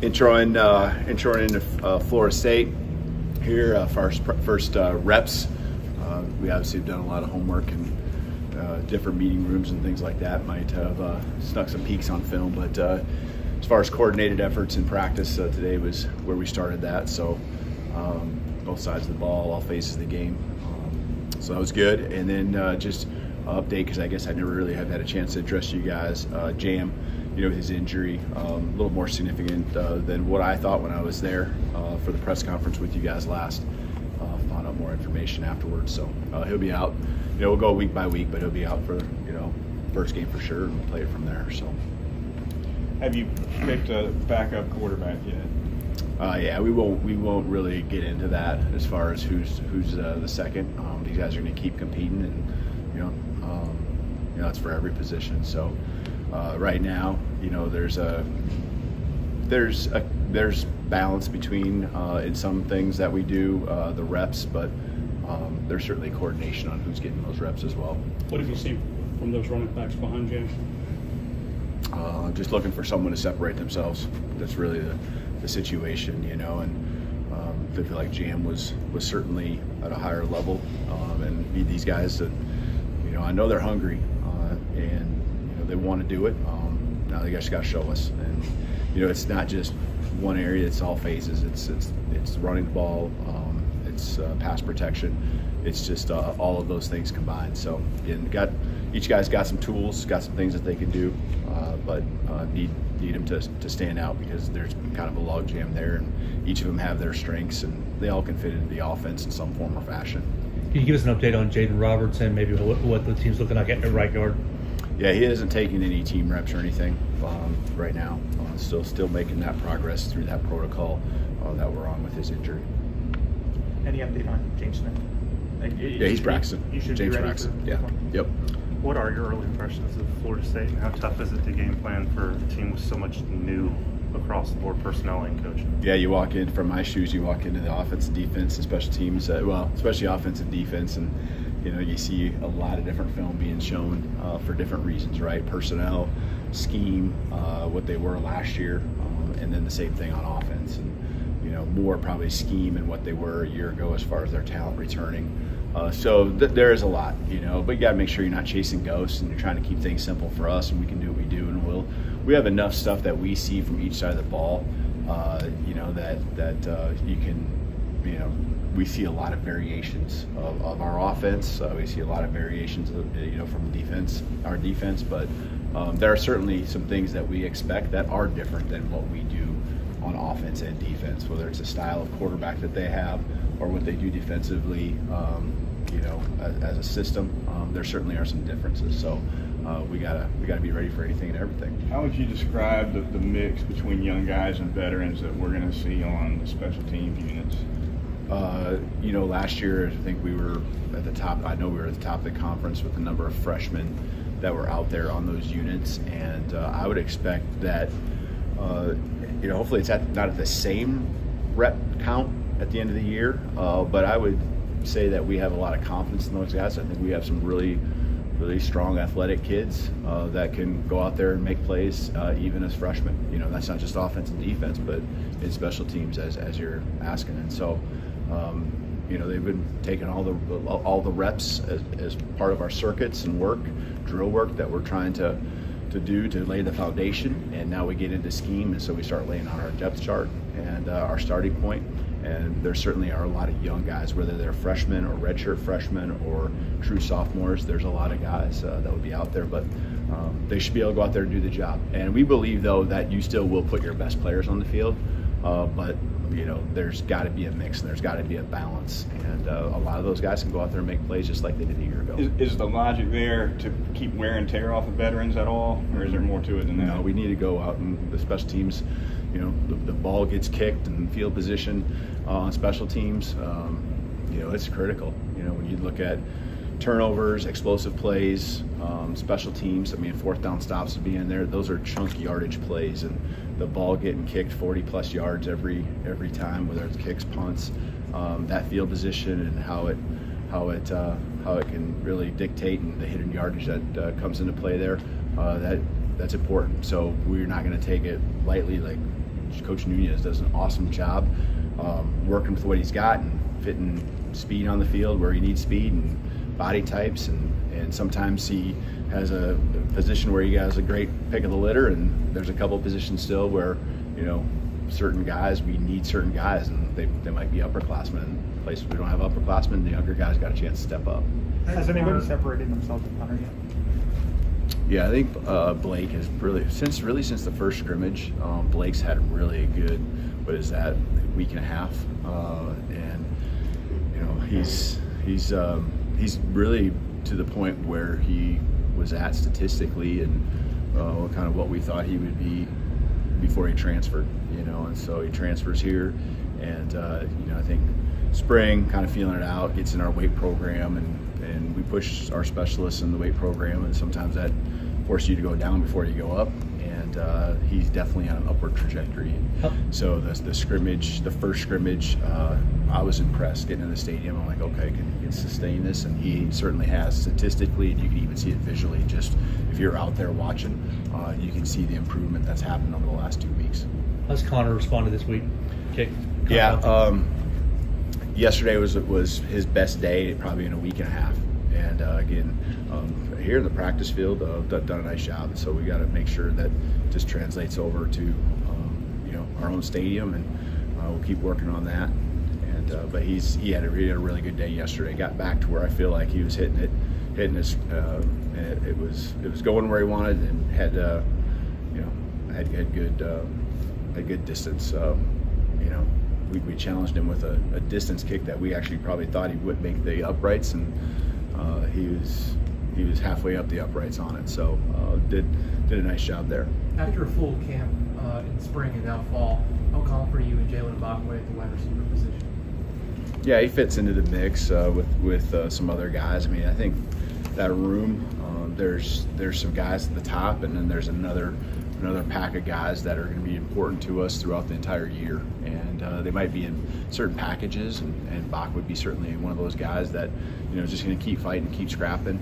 introing into Florida State here for our first reps. We obviously have done a lot of homework and different meeting rooms and things like that. Might have snuck some peeks on film, but as far as coordinated efforts in practice, today was where we started that. So both sides of the ball, all phases of the game. So that was good. And then just update, because I guess I never really have had a chance to address you guys. Jam, his injury, a little more significant than what I thought when I was there for the press conference with you guys last. Found out more information afterwards, so he'll be out. We'll go week by week, but he'll be out for first game for sure, and we'll play it from there. So, have you picked a backup quarterback yet? Yeah, we won't really get into that as far as who's the second. These guys are going to keep competing, and it's for every position. So right now, there's balance between in some things that we do the reps, but there's certainly coordination on who's getting those reps as well. What have you seen from those running backs behind you? Just looking for someone to separate themselves. That's really the situation, and I feel like Jam was certainly at a higher level, and need these guys to, I know they're hungry, and they want to do it. Now they just got to show us, and it's not just one area; it's all phases. It's running the ball, it's pass protection. It's just all of those things combined. So each guy's got some tools, got some things that they can do, but need them to stand out, because there's kind of a log jam there, and each of them have their strengths, and they all can fit into the offense in some form or fashion. Can you give us an update on Jaden Robertson, maybe what the team's looking like at right guard? Yeah, he isn't taking any team reps or anything right now. Still making that progress through that protocol that we're on with his injury. Any update on James Smith? Yeah, he's practicing. You should James be ready practicing. Yeah. Yep. What are your early impressions of Florida State, and how tough is it to game plan for a team with so much new across the board personnel and coaching? Yeah, you walk in, from my shoes, you walk into the offense and defense and special teams, especially offense and defense, and you see a lot of different film being shown for different reasons, right? Personnel, scheme, what they were last year, and then the same thing on offense, and more probably scheme and what they were a year ago as far as their talent returning. So there is a lot, but you got to make sure you're not chasing ghosts, and you're trying to keep things simple for us, and we can do what we do, and we have enough stuff that we see from each side of the ball, that you can, we see a lot of variations of our offense. We see a lot of variations, from our defense, but there are certainly some things that we expect that are different than what we do on offense and defense, whether it's a style of quarterback that they have or what they do defensively, as a system. There certainly are some differences. So we gotta be ready for anything and everything. How would you describe the mix between young guys and veterans that we're going to see on the special teams units? Last year I think we were at the top. I know we were at the top of the conference with the number of freshmen that were out there on those units, and I would expect that. Hopefully it's not at the same rep count at the end of the year, but I would say that we have a lot of confidence in those guys. I think we have some really, really strong athletic kids that can go out there and make plays even as freshmen. That's not just offense and defense, but in special teams as you're asking. And so, they've been taking all the reps as part of our circuits and drill work that we're trying to do to lay the foundation, and now we get into scheme, and so we start laying on our depth chart and our starting point. And there certainly are a lot of young guys, whether they're freshmen or redshirt freshmen or true sophomores. There's a lot of guys that will be out there, but they should be able to go out there and do the job. And we believe, though, that you still will put your best players on the field, but there's got to be a mix, and there's got to be a balance, and a lot of those guys can go out there and make plays just like they did a year ago. Is the logic there to keep wear and tear off of veterans at all, or is there more to it than that? No, we need to go out, and the special teams, the ball gets kicked and field position on special teams, it's critical. When you look at turnovers, explosive plays, special teams, fourth down stops would be in there. Those are chunk yardage plays, and the ball getting kicked 40+ yards every time, whether it's kicks, punts, that field position and how it can really dictate, and the hidden yardage that comes into play there, that's important. So we're not going to take it lightly, like Coach Nunez does an awesome job working with what he's got and fitting speed on the field where he needs speed and body types, and sometimes he has a position where he has a great pick of the litter, and there's a couple positions still where, you know, certain guys, we need certain guys, and they might be upperclassmen. In places we don't have upperclassmen, the younger guys got a chance to step up. Has anybody separated themselves with Hunter yet? Yeah, I think Blake has since the first scrimmage, Blake's had really a good, week and a half, and you know, he's really to the point where he was at statistically, and kind of what we thought he would be before he transferred, you know. And so he transfers here, and you know, I think spring, kind of feeling it out, gets in our weight program, and we push our specialists in the weight program, and sometimes that forces you to go down before you go up, and he's definitely on an upward trajectory. So the first scrimmage, I was impressed getting in the stadium. I'm like, okay, can he sustain this? And he certainly has statistically, and you can even see it visually. Just if you're out there watching, you can see the improvement that's happened over the last 2 weeks. How's Connor responded this week? Okay. Yeah, yesterday was his best day probably in a week and a half, and again, here in the practice field, done a nice job. And so we got to make sure that just translates over to you know, our own stadium, and we'll keep working on that. And but he had a really good day yesterday. Got back to where I feel like he was hitting his. It was going where he wanted, and had you know, had good distance. You know, we challenged him with a distance kick that we actually probably thought he would make the uprights, and he was halfway up the uprights on it. So did a nice job there. After a full camp in spring and now fall, how confident are you in Jalen Bakwe at the wide receiver position? Yeah, he fits into the mix with some other guys. I mean, I think that room, there's some guys at the top, and then there's another pack of guys that are going to be important to us throughout the entire year, and they might be in certain packages, and Bach would be certainly one of those guys that, you know, just going to keep fighting, keep scrapping.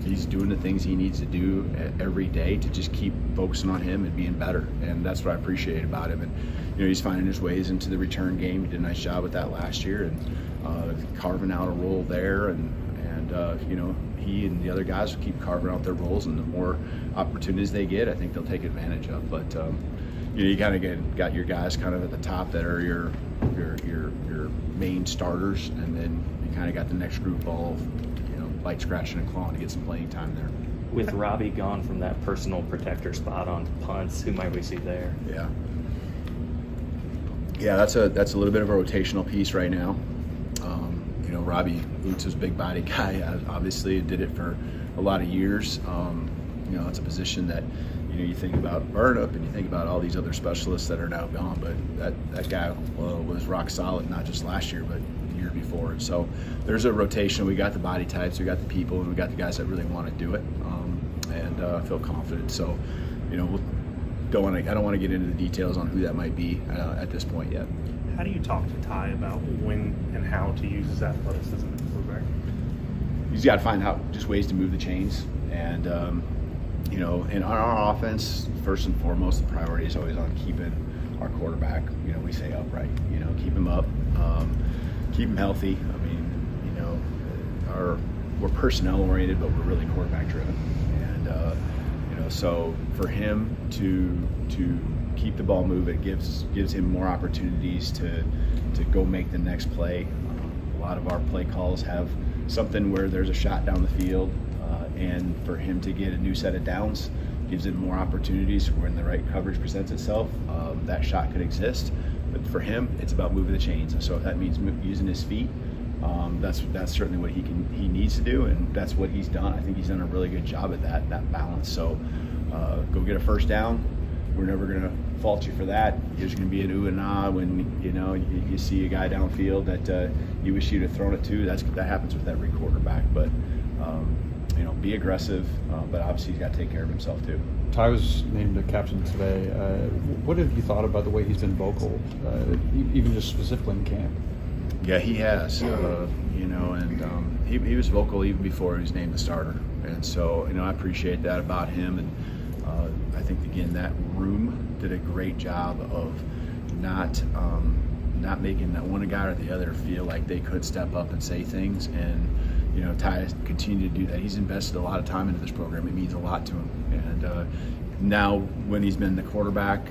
He's doing the things he needs to do every day to just keep focusing on him and being better, and that's what I appreciate about him. And you know, he's finding his ways into the return game. He did a nice job with that last year, and carving out a role there, and you know, he and the other guys will keep carving out their roles, and the more opportunities they get, I think they'll take advantage of. But you know, you kind of got your guys kind of at the top that are your main starters, and then you kind of got the next group all, you know, bite, scratching, and clawing to get some playing time there. With Robbie gone from that personal protector spot on punts, who might we see there? Yeah, that's a little bit of a rotational piece right now. You know, Robbie Boots is a big body guy, obviously did it for a lot of years. You know, it's a position that, you know, you think about Burnip and you think about all these other specialists that are now gone, but that guy was rock solid, not just last year, but the year before. And so there's a rotation. We got the body types, we got the people, and we got the guys that really want to do it, and I feel confident. So, you know, I don't want to get into the details on who that might be at this point yet. How do you talk to Ty about when and how to use his athleticism at quarterback? He's got to find out just ways to move the chains, and you know, in our offense, first and foremost, the priority is always on keeping our quarterback, you know, we say upright, you know, keep him up, keep him healthy. I mean, you know, we're personnel oriented, but we're really quarterback driven, and you know, so for him to keep the ball moving, gives him more opportunities to go make the next play. A lot of our play calls have something where there's a shot down the field, and for him to get a new set of downs gives him more opportunities when the right coverage presents itself. That shot could exist, but for him, it's about moving the chains. And so if that means using his feet, that's certainly what he needs to do, and that's what he's done. I think he's done a really good job at that balance. So go get a first down. We're never going to fault you for that. There's going to be an ooh and ah when, you know, you see a guy downfield that you wish you'd have thrown it to. That happens with every quarterback. But you know, be aggressive, but obviously he's got to take care of himself too. Ty was named the captain today. What have you thought about the way he's been vocal, even just specifically in camp? Yeah, he has. You know, and he was vocal even before he was named the starter, and so, you know, I appreciate that about him. And I think, again, that room did a great job of not making that one guy or the other feel like they could step up and say things. And you know, Ty has continued to do that. He's invested a lot of time into this program. It means a lot to him. And now when he's been the quarterback,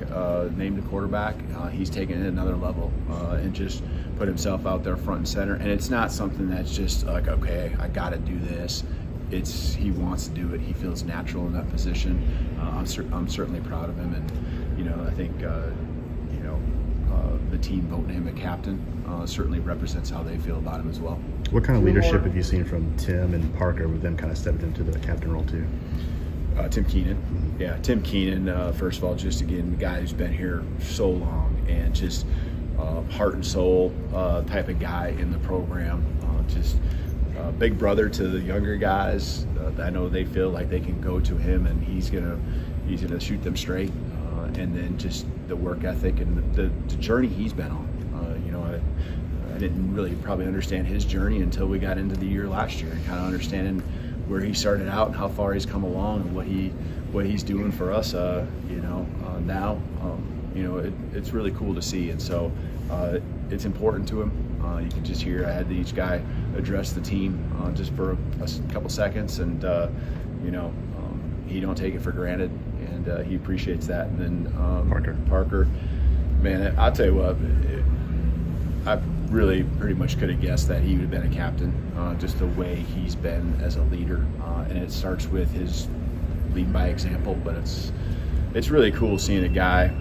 named the quarterback, he's taken it another level and just put himself out there front and center. And it's not something that's just like, okay, I got to do this. It's he wants to do it. He feels natural in that position. I'm certainly proud of him, and you know, I think the team voting him a captain certainly represents how they feel about him as well. What kind of leadership have you seen from Tim and Parker with them kind of stepping into the captain role too? Tim Keenan. Yeah, Tim Keenan, first of all, just again, the guy who's been here so long and just heart and soul type of guy in the program. Just big brother to the younger guys. I know they feel like they can go to him and he's gonna shoot them straight. And then just the work ethic and the journey he's been on. You know, I didn't really probably understand his journey until we got into the year last year and kind of understanding where he started out and how far he's come along and what he's doing for us. You know, now, you know, it's really cool to see, and so it's important to him. You can just hear I had each guy address the team just for a couple seconds, and you know, he don't take it for granted, and he appreciates that. And then Parker, man, I'll tell you what, I really pretty much could have guessed that he would have been a captain, just the way he's been as a leader, and it starts with his lead by example. But it's really cool seeing a guy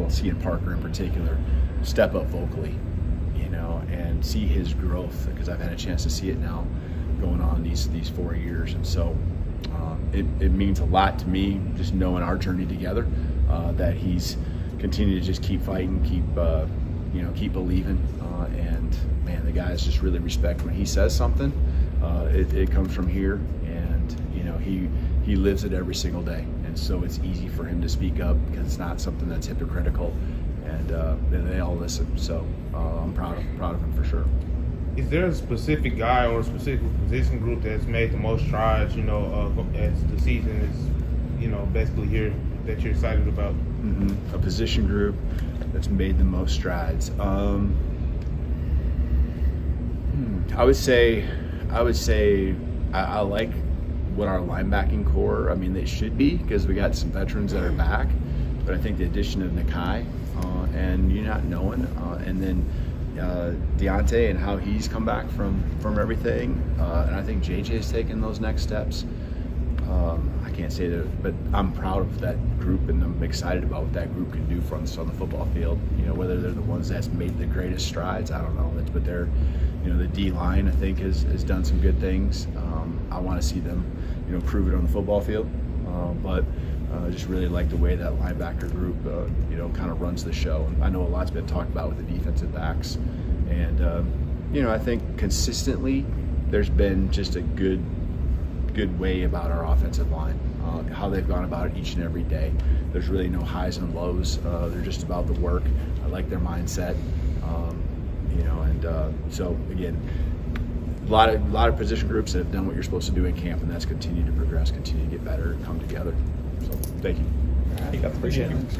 seeing Parker in particular step up vocally, you know, and see his growth, because I've had a chance to see it now going on these 4 years. And so it means a lot to me just knowing our journey together, that he's continued to just keep fighting, keep believing, and man, the guys just really respect when he says something. It comes from here, and you know, he lives it every single day, and so it's easy for him to speak up because it's not something that's hypocritical, and they all listen. So I'm proud of him for sure. Is there a specific guy or a specific position group that's made the most strides, you know, as the season is, you know, basically here, that you're excited about? Mm-hmm. A position group that's made the most strides. I would say I like what our linebacking core, I mean, they should be, because we got some veterans that are back, but I think the addition of Nakai and you not knowing, and then Deontay and how he's come back from everything, and I think JJ's taken those next steps. I can't say that, but I'm proud of that group, and I'm excited about what that group can do for us on the football field. You know, whether they're the ones that's made the greatest strides, I don't know. But they're, you know, the D line I think has done some good things. I want to see them, you know, prove it on the football field. But I just really like the way that linebacker group, you know, kind of runs the show. And I know a lot's been talked about with the defensive backs, and you know, I think consistently there's been just a good way about our offensive line, how they've gone about it each and every day. There's really no highs and lows. They're just about the work. I like their mindset, you know, and so again, a lot of position groups that have done what you're supposed to do in camp, and that's continued to progress, continue to get better, and come together. So thank you. Appreciate it.